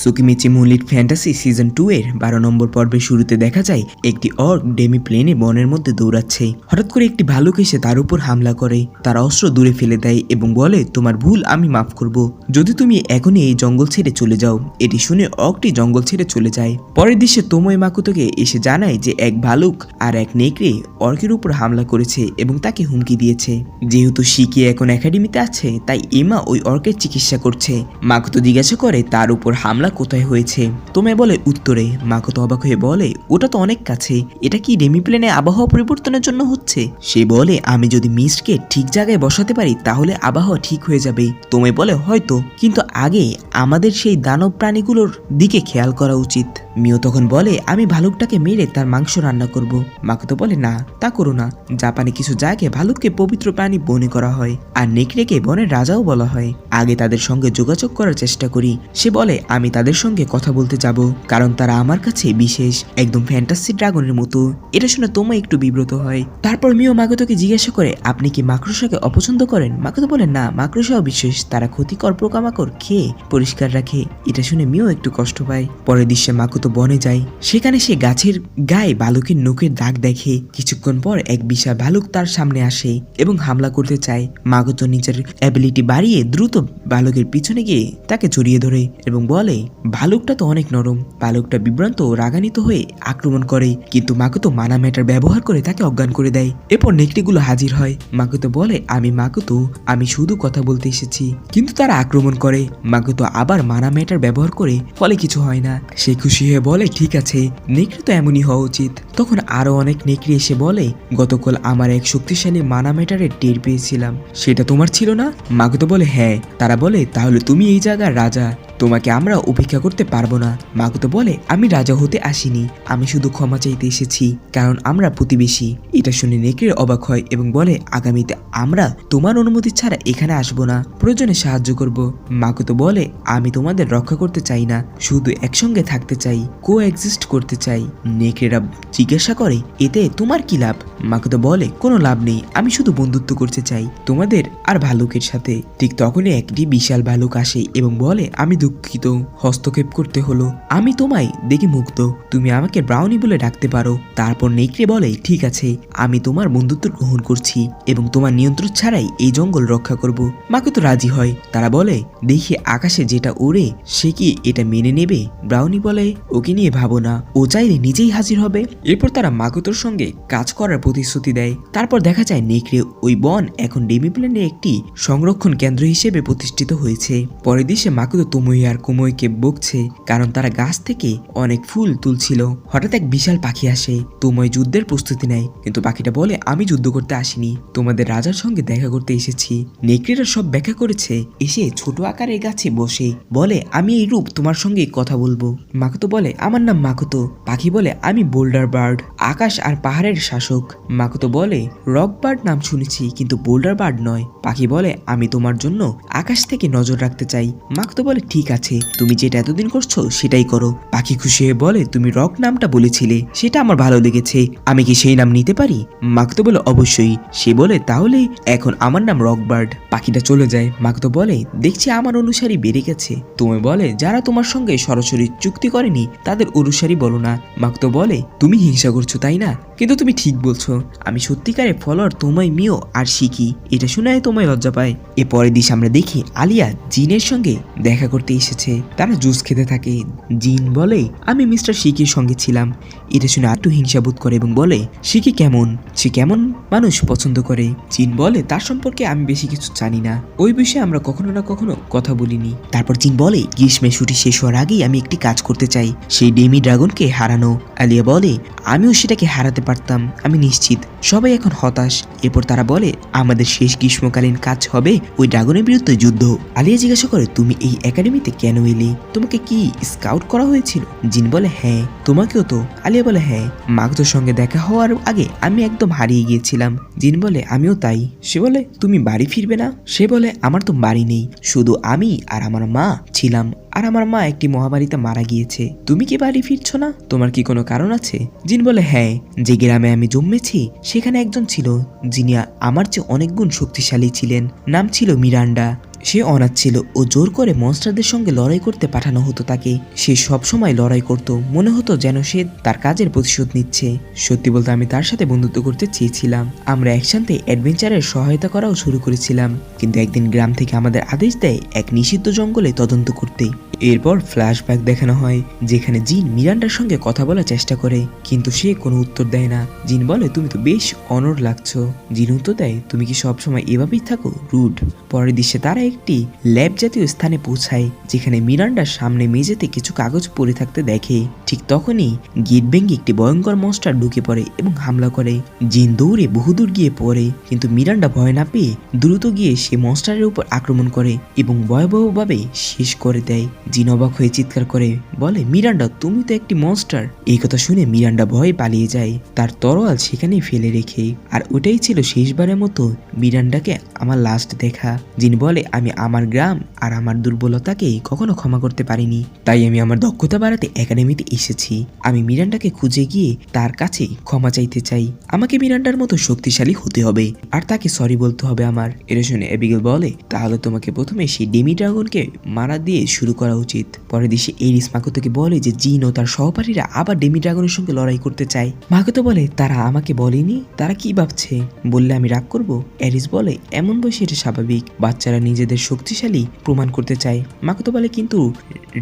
সুকিমিচি moonlit fantasy season 2 এর 12 নম্বর পর্বের শুরুতে দেখা যায় একটি অর্ক ডেমি প্লেনে বনের মধ্যে দৌড়াচ্ছে। হঠাৎ করে একটি ভালুক এসে তার উপর হামলা করে, তার অস্ত্র দূরে ফেলে দেয় এবং বলে, তোমার ভুল আমি মাফ করব যদি তুমি এখনই এই জঙ্গল ছেড়ে চলে যাও। এটি শুনে অর্কটি জঙ্গল ছেড়ে চলে যায়। পরের দৃশ্যে তোমোই মাকুতোকে এসে জানায় যে এক ভালুক আর এক নেকড়ে অর্কের উপর হামলা করেছে এবং তাকে হুমকি দিয়েছে। যেহেতু শিকি এখন একাডেমিতে আছে, তাই এমা ওই অর্কের চিকিৎসা করছে। মাকুতো জিজ্ঞাসা করে তার উপর হামলা কোথায় হয়েছে। তোমে বলে উত্তরে। মাকুতো অবাক হয়ে বলে, ওটা তো অনেক কাছে, এটা কি ডেমি প্লেনে আবহাওয়া পরিবর্তনের জন্য হচ্ছে? সে বলে, আমি যদি মিস্টকে ঠিক জায়গায় বসাতে পারি তাহলে আবহাওয়া ঠিক হয়ে যাবে। তোমে বলে, হয়তো, কিন্তু আগে আমাদের সেই দানব প্রাণীগুলোর দিকে খেয়াল করা উচিত। মিও তখন বলে, আমি ভালুকটাকে মেরে তার মাংস রান্না করব। মাকুতো বলে, না, তা করো না। জাপানে কিছু জায়গায় ভালুককে পবিত্র প্রাণী বনে করা হয়, আর নেকড়েকে বনের রাজাও বলা হয়। আগে তাদের সঙ্গে যোগাযোগ করার চেষ্টা করি। সে বলে, আমি তাদের সঙ্গে কথা বলতে যাব, কারণ তারা আমার কাছে বিশেষ, একদম ফ্যান্টাসি ড্রাগনের মতো। এটা শুনে তোমরা একটু বিব্রত হয়। তারপর মিও মাকুতোকে জিজ্ঞাসা করে, আপনি কি মাকড়সাকে অপছন্দ করেন? মাকুতো বলে, না, মাকড়সাও বিশেষ, তারা ক্ষতিকর পোকামাকড় খেয়ে পরিষ্কার রাখে। এটা শুনে মিও একটু কষ্ট পায়। পরের দৃশ্যে মাকুতো বনে যায়। সেখানে সে গাছের গায়ে ভালুকের নখের দাগ দেখে। কিছুক্ষণ পর এক বিশাল ভালুক তার সামনে আসে এবং হামলা করতে চায়। মাকুতো নিজের অ্যাবিলিটি বাড়িয়ে দ্রুত ভালুকের পিছনে গিয়ে তাকে জড়িয়ে ধরে এবং বলে, ভালুকটা তো অনেক নরম। ভালুকটা বিভ্রান্ত ও রাগান্বিত হয়ে আক্রমণ করে, কিন্তু মাকুতো মানা ম্যাটার ব্যবহার করে তাকে অজ্ঞান করে দেয়। এরপর নেকড়েগুলো হাজির হয়। মাকুতো বলে, আমি মাকুতো, আমি শুধু কথা বলতে এসেছি, কিন্তু তারা আক্রমণ করে। মাকুতো আবার মানা ম্যাটার ব্যবহার করে, ফলে কিছু হয় না। সে খুশি হয়ে বলে, ঠিক আছে, নেকড়ে তো এমনই হওয়া উচিত। তখন আরো অনেক নেকড়ে এসে বলে, গতকাল আমার এক শক্তিশালী মানা ম্যাটারের টের পেয়েছিলাম, সেটা তোমার ছিল না? মাকুতো বলে, হ্যাঁ। তারা বলে, তাহলে তুমি এই জায়গার রাজা, তোমাকে আমরা উপেক্ষা করতে পারবো না। মাকুতো বলে, আমি রাজা হতে আসিনি, আমি শুধু ক্ষমা চাইতে এসেছি, কারণ আমরা প্রতিবেশী। এটা শুনে নেকড়ে অবাক হয় এবং বলে, আগামীতে আমরা তোমার অনুমতি ছাড়া এখানে আসবো না, প্রয়োজনে সাহায্য করব। মাকুতো বলে, আমি তোমাদের রক্ষা করতে চাই না, শুধু একসঙ্গে থাকতে চাই, কো এক্সিস্ট করতে চাই। নেকড়েরা জিজ্ঞাসা করে, এতে তোমার কি লাভ? মাকুতো বলে, কোনো লাভ নেই, আমি শুধু বন্ধুত্ব করতে চাই তোমাদের আর ভালুকের সাথে। ঠিক তখনই একটি বিশাল ভালুক আসে এবং বলে, আমি দুঃখিত, হস্তক্ষেপ করতে হলো, আমি তোমায় দেখে মুগ্ধ, তুমি আমাকে ব্রাউনি বলে ডাকতে পারো। তারপর নেকড়ে বলে, ঠিক আছে, আমি তোমার বন্ধুত্ব গ্রহণ করছি এবং তোমার নিয়ন্ত্রণ ছাড়াই এই জঙ্গল রক্ষা করব। মাকুতো রাজি হয়। তারা বলে, দেখি আকাশে যেটা ওড়ে সে কি এটা মেনে নেবে? ব্রাউনি বলে, ওকে নিয়ে ভাবো না, ও চাইলে নিজেই হাজির হবে। এরপর তারা মাকুতোর সঙ্গে কাজ করার প্রতিশ্রুতি দেয়। তারপর দেখা যায় নেকড়ে ওই বন এখন ডেমি প্ল্যানের একটি সংরক্ষণ কেন্দ্র হিসেবে প্রতিষ্ঠিত হয়েছে। পরের দৃশ্যে মাকুতো তোমোই আর কোমোইকে বকছে, কারণ তারা গাছ থেকে অনেক ফুল তুলছিল। হঠাৎ এক বিশাল পাখি আসে। তোমোই যুদ্ধের প্রস্তুতি নেয়, কিন্তু পাখিটা বলে, আমি যুদ্ধ করতে আসিনি, তোমাদের রাজার সঙ্গে দেখা করতে এসেছি। নেকড়েরা সব ব্যাখ্যা করেছে এসে ছোট আকারের গাছে বসে বলে, আমি এই রূপ তোমার সঙ্গে কথা বলবো। মাকুতো বলে, আমার নাম মাকুতো। পাখি বলে, আমি বোল্ডার বার্ড, আকাশ আর পাহাড়ের শাসক। মাকুতো বলে, রক বার্ড নাম শুনেছি, কিন্তু বোল্ডার বার্ড নয়। পাখি বলে, আমি তোমার জন্য আকাশ থেকে নজর রাখতে চাই। মাকুতো বলে, ঠিক আছে, তুমি যেটা এতদিন করছো সেটাই করো। পাখি খুশি হয়ে বলে, তুমি রক নামটা বলেছিলে, সেটা আমার ভালো লেগেছে, আমি কি সেই নাম নিতে পারি? মাকুতো বলে, অবশ্যই। সে বলে, তাহলে এখন আমার নাম রক বার্ড। পাখিটা চলে যায়। মাকুতো বলে, দেখছি আমার অনুসারী বেড়ে গেছে। তুমি বলে, যারা তোমার সঙ্গে সরাসরি চুক্তি করেনি তাদের অনুসারী বলো না। মাকুতো বলে, তুমি হিংসা করছো তাই না? কিন্তু তুমি ঠিক বলছো, আমি সত্যিকারের ফলোয়ার তোমায় মিও আর শিকি। এটা শুনে তোমায় লজ্জা পায়। এ পরের দিন আমরা দেখি আলিয়া জিনের সঙ্গে দেখা করতে এসেছে। তারা জুস খেতে থাকে। জিন বলে, আমি মিস্টার শিকির সঙ্গে ছিলাম। এটা শুনে একটু হিংসা বোধ করে এবং বলে, শিকি কেমন, সে কেমন মানুষ পছন্দ করে? জিন বলে, তার সম্পর্কে আমি বেশি কিছু জানি না, ওই বিষয়ে আমরা কখনো না কখনো কথা বলিনি। তারপর জিন বলে, গ্রীষ্মের ছুটি শেষ হওয়ার আগেই আমি একটি কাজ করতে চাই, সেই ডেমি ড্রাগনকে হারানো। আলিয়া বলে, আমিও সেটাকে হারাতে পারতাম, আমি নিশ্চিত। সবাই এখন হতাশ। এরপর তারা বলে, আমাদের শেষ গ্রীষ্মকালীন কাজ হবে ওই ড্রাগনের বিরুদ্ধে যুদ্ধ। আলিয়া জিজ্ঞাসা করে, তুমি এই একাডেমিতে কেন এলে? তোমাকে কি স্কাউট করা হয়েছিল? জিন বলে, হ্যাঁ। তোমাকেও তো? আলিয়া বলে, হ্যাঁ। মাকুতোর সঙ্গে দেখা হওয়ার আগে আমি একদম হারিয়ে গিয়েছিলাম। জিন বলে, আমিও তাই। সে বলে, তুমি বাড়ি ফিরবে না? সে বলে, আমার তো বাড়ি নেই, শুধু আমি আর আমার মা ছিলাম, আর আমার মা একটি মহামারীতে মারা গিয়েছে। তুমি কি বাড়ি ফিরছো না? তোমার কি কোনো কারণ আছে? জিন বলে, হ্যাঁ, যে গ্রামে আমি জন্মেছি সেখানে একজন ছিল যিনি আমার চেয়ে অনেক গুণ শক্তিশালী ছিলেন, নাম ছিল মিরান্ডা। সে অনাথ ছিল ও জোর করে মনস্টারদের সঙ্গে লড়াই করতে পাঠানো হতো তাকে। সে সব সময় লড়াই করত, মনে হতো যেন সে তার কাজের প্রতিশোধ নিচ্ছে। সত্যি বলতে আমি তার সাথে বন্ধুত্ব করতে চেয়েছিলাম। আমরা একসাথে অ্যাডভেঞ্চারের সহায়তা করাও শুরু করেছিলাম। কিন্তু একদিন গ্রাম থেকে আমাদের আদেশ দেয় এক নিষিদ্ধ জঙ্গলে তদন্ত করতে। এরপর ফ্ল্যাশব্যাক দেখানো হয় যেখানে জিন মিরান্ডার সঙ্গে কথা বলার চেষ্টা করে, কিন্তু সে কোনো উত্তর দেয় না। জিন বলে তুমি তো বেশ অনড় লাগছো। জিন উত্তর দেয় তুমি কি সবসময় এভাবেই থাকো, রুড। পরের দৃশ্যে তারা একটি ল্যাব জাতীয় স্থানে পৌঁছায় যেখানে মিরান্ডার সামনে মেঝেতে কিছু কাগজ পড়ে থাকতে দেখে। ঠিক তখনই গেট ভেঙে একটি ভয়ঙ্কর মনস্টার ঢুকে পড়ে এবং হামলা করে। জিন দৌড়ে বহুদূর গিয়ে পড়ে, কিন্তু মিরান্ডা ভয় না পেয়ে দ্রুত গিয়ে সে মনস্টারের উপর আক্রমণ করে এবং ভয়াবহভাবে শেষ করে দেয়। জিন অবাক হয়ে চিৎকার করে বলে মিরান্ডা তুমি তো একটি মনস্টার। এই কথা শুনে মিরান্ডা ভয়ে পালিয়ে যায়, তার তরোয়াল সেখানেই ফেলে রেখে। আর ওটাই ছিল শেষবারের মতো মিরান্ডাকে আমার লাস্ট দেখা। জিন বলে আমি আমার গ্রাম আর আমার দুর্বলতাকে কখনো ক্ষমা করতে পারিনি, তাই আমি আমার দক্ষতা বাড়াতে একাডেমিতে এসেছি। আমি মিরান্ডাকে খুঁজে গিয়ে তার কাছে ক্ষমা চাইতে চাই। আমাকে মিরান্ডার মতো শক্তিশালী হতে হবে আর তাকে সরি বলতে হবে আমার। এটা শুনে অ্যাবিগেল বলে তাহলে তোমাকে প্রথমে সেই ডেমি ড্রাগনকে মারা দিয়ে শুরু করা উচিত। পরে দেশে এরিস মাকোতোকে বলে যে জিন ও তার সহপাঠীরা আবার ডেমি ড্রাগনের সঙ্গে লড়াই করতে চায়। মাকোতো বলে তারা আমাকে বলেনি, তারা কি ভাবছে, বললে আমি রাগ করব। এরিস বলে এমন বয়সে এটা স্বাভাবিক, বাচ্চারা নিজেদের শক্তিশালী প্রমাণ করতে চায়। মাকোতো বলে কিন্তু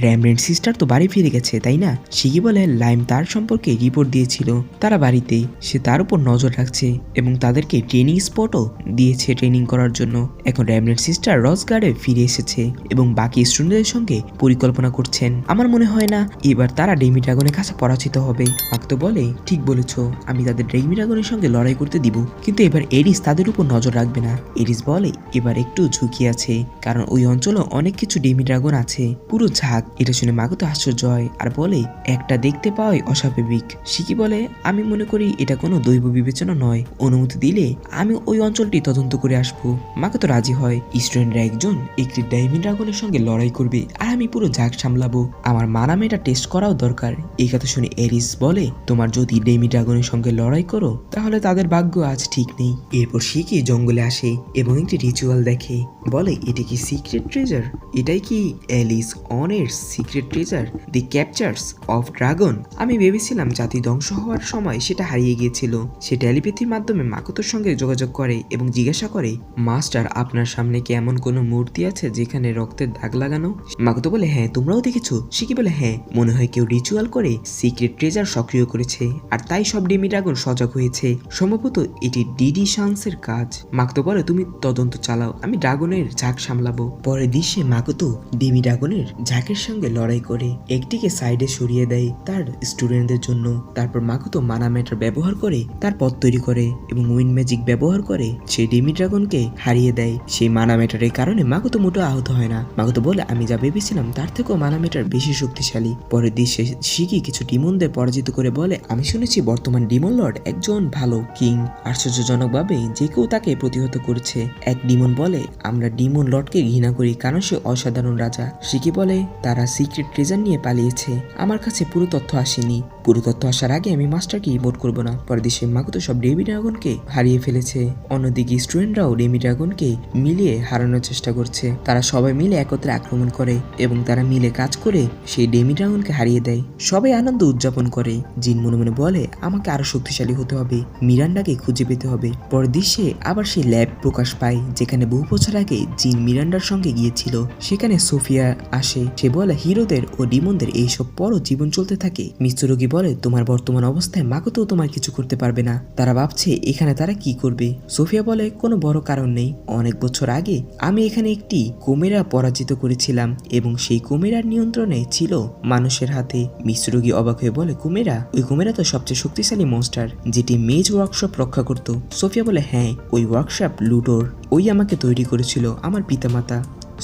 র্যামরেন্ট সিস্টার তো বাড়ি ফিরে গেছে তাই না। শিগি বলে লাইম তার সম্পর্কে রিপোর্ট দিয়েছিল, তারা বাড়িতে, সে তার উপর নজর রাখছে এবং তাদেরকে ট্রেনিং স্পটও দিয়েছে ট্রেনিং করার জন্য। এখন র্যামরেন্ট সিস্টার রসগার্ডে ফিরে এসেছে এবং বাকি স্টুডেন্টদের সঙ্গে পরিকল্পনা করছেন। আমার মনে হয় না এবার তারা ডেমি ড্রাগনের কাছে পরাজিত হবে। মাকোতো বলে ঠিক বলেছ, আমি তাদের ডেমি ড্রাগনের সঙ্গে লড়াই করতে দিব, কিন্তু এবার এরিস তাদের উপর নজর রাখবে না। এরিস বলে এবার একটু ঝুঁকি আছে, কারণ ওই অঞ্চলে অনেক কিছু ডেমি ড্রাগন আছে, পুরো ঝাঁক। এটা শুনে মাকোতো আশ্চর্য হয় আর বলে একটা দেখতে পাওয়াই অস্বাভাবিক। শিকি বলে আমি মনে করি এটা কোনো দৈব বিবেচনা নয়, অনুমতি দিলে আমি ওই অঞ্চলটি তদন্ত করে আসবো। মাকোতো রাজি হয়। স্টুডেন্টরা একজন একটি ডেমি ড্রাগনের সঙ্গে লড়াই করবে আর আমি পুরো ঝাঁক সামলাবো, আমার মানামেটা টেস্ট করাও দরকার। এই কথা শুনে এরিস বলে তোমার যদি ডেমি ড্রাগনের সঙ্গে লড়াই করো তাহলে তাদের ভাগ্য আজ ঠিক নেই। এরপর শিকি জঙ্গলে আসে এবং একটি রিচুয়াল দেখে, বলে এটা কি সিক্রেট ট্রেজার, এটাই কি অ্যালিস অনের secret treasure, the captures of dragon. আমি ভেবেছিলাম জাতি ধ্বংস হওয়ার সময় সেটা হারিয়ে গিয়েছিল। সে টেলিপ্যাথির মাধ্যমে মাকোতোর সঙ্গে যোগাযোগ করে এবং জিজ্ঞাসা করে মাস্টার আপনার সামনে কি এমন কোনো মূর্তি আছে যেখানে রক্তের দাগ লাগানো। মাকোতো বলে হ্যাঁ তোমরাও দেখেছো। শিকি বলে হ্যাঁ, মনে হয় কেউ রিচুয়াল করে সিক্রেট ট্রেজার সক্রিয় করেছে আর তাই সব ডেমি ড্রাগন সজাগ হয়েছে। সম্ভবত এটি ডিডি শান্সের কাজ। মাকোতো বলে তুমি তদন্ত চালাও, আমি ড্রাগনের ঝাঁক সামলাবো। পরের দৃশ্যে মাকোতো ডেমি ড্রাগনের ঝাঁকের সঙ্গে লড়াই করে একটিকে সাইডে সরিয়ে দেয় তার স্টুডেন্টদের জন্য। তারপর মাকোতো মানা ম্যাটার ব্যবহার করে তার পথ তৈরি করে এবং উইন্ড ম্যাজিক ব্যবহার করে সেই ডেমি ড্রাগনকে হারিয়ে দেয়। সেই মানা ম্যাটারের কারণে মাকোতো মোটো আহত হয় না। মাকোতো বলে আমি যা ভেবেছিলাম তার থেকেও মানা ম্যাটার বেশি শক্তিশালী। পরের দৃশ্যে শিকি কিছু ডিমনদের পরাজিত করে বলে আমি শুনেছি বর্তমান ডিমন লর্ড একজন ভালো কিং। আশ্চর্যজনকভাবে যে কেউ তাকে প্রতিহত করছে। এক ডিমন বলে আমরা ডিমন লর্ডকে ঘৃণা করি কারণ সে অসাধারণ রাজা। শিকি বলে তারা সিক্রেট ট্রেজার নিয়ে পালিয়েছে, আমার কাছে পুরো তথ্য আসেনি, পুরো তথ্য আসার আগে আমি মাস্টারকে রিপোর্ট করবো না। পরের দেশে মাকোতো সব ডেমি ড্রাগনকে হারিয়ে ফেলেছে। অন্যদিকে স্টুডেন্টরাও ডেমি ড্রাগনকে মিলিয়ে হারানোর চেষ্টা করছে। তারা সবাই মিলে একত্রে আক্রমণ করে এবং তারা মিলে কাজ করে সেই ডেমি ড্রাগনকে হারিয়ে দেয়। সবাই আনন্দ উদযাপন করে। জিন মনে মনে বলে আমাকে আরো শক্তিশালী হতে হবে, মিরান্ডাকে খুঁজে পেতে হবে। পরের দৃশ্যে আবার সেই ল্যাব প্রকাশ পায় যেখানে বহু বছর আগে জিন মিরান্ডার সঙ্গে গিয়েছিল। সেখানে সোফিয়া আসে, সে বলে হিরোদের ও ডিমনদের এইসব পরও জীবন চলতে থাকে। মিস্তুরোগি বলে তোমার বর্তমান অবস্থায় মাকোতো তোমার কিছু করতে পারবে না, তারা ভাবছে এখানে তারা কি করবে। সোফিয়া বলে কোনো বড় কারণ নেই, অনেক বছর আগে আমি এখানে একটি কোমেরা পরাজিত করেছিলাম এবং সেই কোমেরার নিয়ন্ত্রণে ছিল মানুষের হাতে। মিস্তুরোগি অবাক হয়ে বলে কুমেরা, ওই কুমেরা তো সবচেয়ে শক্তিশালী মনস্টার যেটি মেজ ওয়ার্কশপ রক্ষা করত। সোফিয়া বলে হ্যাঁ, ওই ওয়ার্কশপ লুটোর, ওই আমাকে তৈরি করেছিল আমার পিতামাতা।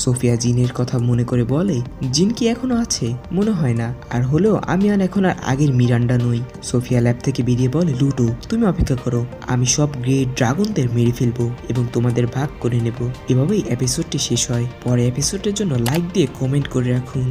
সোফিয়া জিনের কথা মনে করে বলে জিন কি এখনো আছে? মনে হয় না, আর হলেও আমি এখন আর আগের মিরান্ডা নই। সোফিয়া ল্যাব থেকে বেরিয়ে বলে লুটো তুমি অপেক্ষা করো, আমি সব গ্রেট ড্রাগনদের মেরে ফেলবো এবং তোমাদের ভাগ করে নেব। এভাবেই এপিসোডটি শেষ হয়। পরে এপিসোডের জন্য লাইক দিয়ে কমেন্ট করে রাখুন।